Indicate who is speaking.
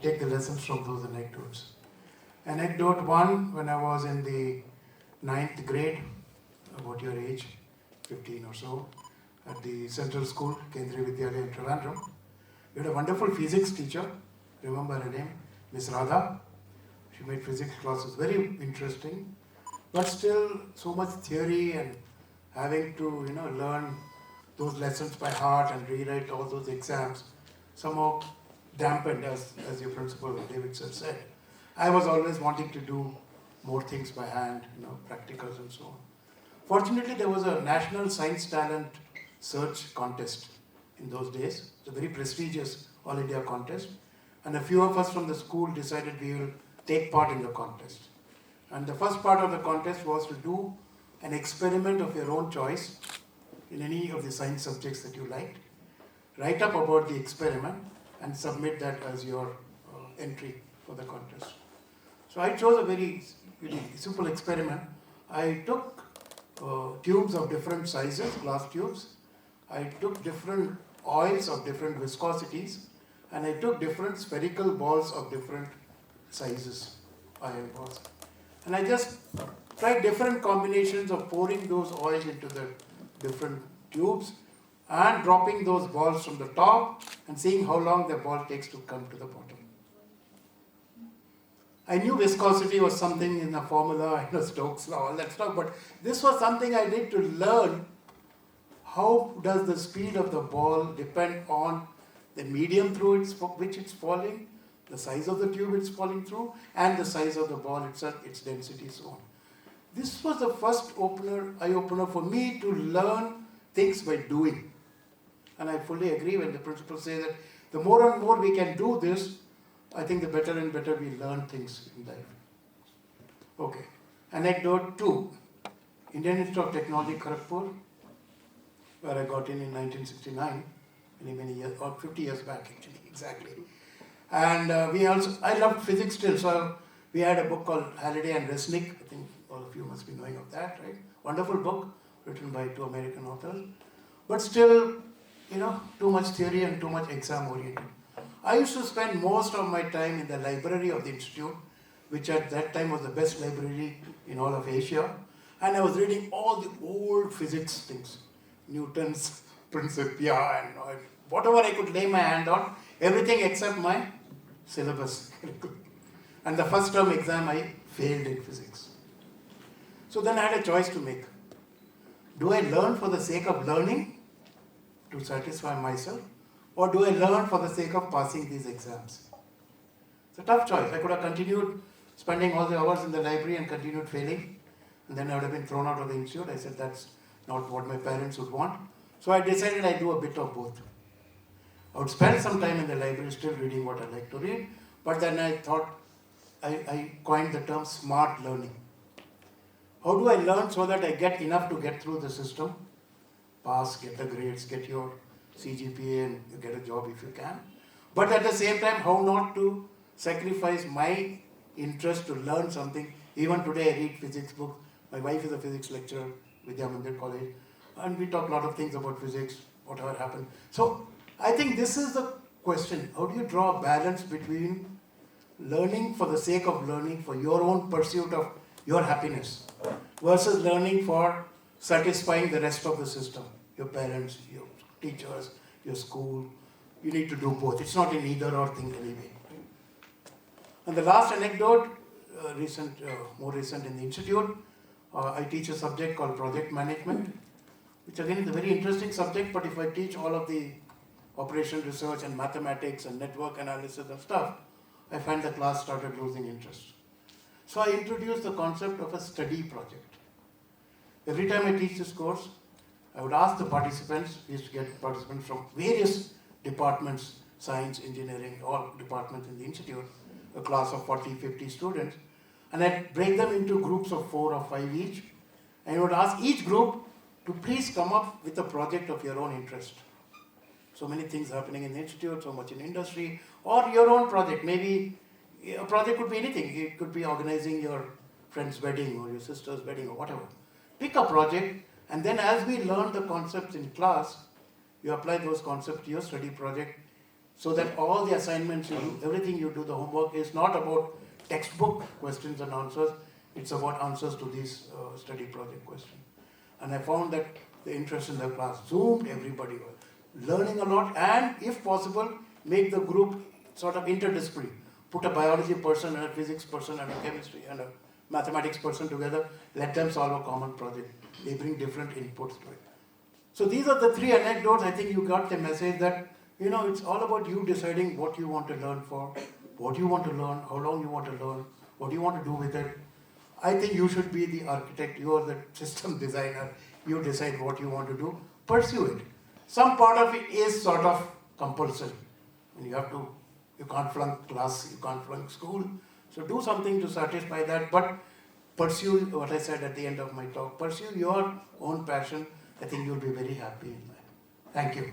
Speaker 1: take the lessons from those anecdotes. Anecdote one, when I was in the 9th grade, about your age, 15 or so, at the Central School, Kendriya Vidyalaya in Trivandrum. We had a wonderful physics teacher, remember her name, Miss Radha. She made physics classes very interesting, but still so much theory and having to learn those lessons by heart and rewrite all those exams somehow dampened, as your principal Davidson said. I was always wanting to do more things by hand, practicals and so on. Fortunately, there was a National Science Talent Search contest in those days. It's a very prestigious All India contest. And a few of us from the school decided we will take part in the contest. And the first part of the contest was to do an experiment of your own choice in any of the science subjects that you liked. Write up about the experiment and submit that as your entry for the contest. So I chose a very simple experiment. I took tubes of different sizes, glass tubes. I took different oils of different viscosities, and I took different spherical balls of different sizes, iron balls. And I just tried different combinations of pouring those oils into the different tubes and dropping those balls from the top and seeing how long the ball takes to come to the bottom. I knew viscosity was something in the formula, Stokes' law, all that stuff, but this was something I did to learn how does the speed of the ball depend on the medium through which it's falling, the size of the tube it's falling through, and the size of the ball itself, its density, so on. This was the first eye-opener for me to learn things by doing. And I fully agree when the principal says that the more and more we can do this, I think the better and better we learn things in life. Okay. Anecdote 2. Indian Institute of Technology, Kharagpur, where I got in 1969, many years, or 50 years back actually, exactly. And I loved physics still, so we had a book called Halliday and Resnick. I think all of you must be knowing of that, right? Wonderful book, written by 2 American authors. But still, too much theory and too much exam oriented. I used to spend most of my time in the library of the institute, which at that time was the best library in all of Asia. And I was reading all the old physics things, Newton's Principia and whatever I could lay my hand on, everything except my syllabus. And the first term exam I failed in physics. So then I had a choice to make. Do I learn for the sake of learning to satisfy myself, or do I learn for the sake of passing these exams? It's a tough choice. I could have continued spending all the hours in the library and continued failing, and then I would have been thrown out of the institute. I said that's not what my parents would want. So I decided I'd do a bit of both. I would spend some time in the library still reading what I like to read, but then I thought, I coined the term smart learning. How do I learn so that I get enough to get through the system, pass, get the grades, get your CGPA and you get a job if you can. But at the same time, how not to sacrifice my interest to learn something. Even today I read physics books. My wife is a physics lecturer at Vidya Mandir College. And we talk a lot of things about physics, whatever happened. So I think this is the question. How do you draw a balance between learning for the sake of learning, for your own pursuit of your happiness, versus learning for satisfying the rest of the system, your parents, your teachers, your school. You need to do both. It's not an either or thing anyway. And the last anecdote, more recent in the institute, I teach a subject called project management, which again is a very interesting subject, but if I teach all of the operational research and mathematics and network analysis and stuff, I find the class started losing interest. So I introduced the concept of a study project. Every time I teach this course, I would ask the participants, we used to get participants from various departments, science, engineering, all departments in the institute, a class of 40, 50 students, and I'd break them into groups of 4 or 5 each, and I would ask each group to please come up with a project of your own interest. So many things happening in the institute, so much in industry, or your own project. Maybe a project could be anything. It could be organizing your friend's wedding or your sister's wedding or whatever. Pick a project, and then as we learn the concepts in class, you apply those concepts to your study project. so that all the assignments you do, everything you do, the homework is not about textbook questions and answers, it's about answers to these study project questions. And I found that the interest in the class zoomed, everybody was learning a lot, and if possible, make the group sort of interdisciplinary. Put a biology person and a physics person and a chemistry and a mathematics person together, let them solve a common project. They bring different inputs to it. So these are the three anecdotes. I think you got the message that, it's all about you deciding what you want to learn for, what you want to learn, how long you want to learn, what you want to do with it. I think you should be the architect, you are the system designer, you decide what you want to do, pursue it. Some part of it is sort of compulsory. You can't flunk class, you can't flunk school. So do something to satisfy that, but pursue what I said at the end of my talk, pursue your own passion. I think you'll be very happy in that. Thank you.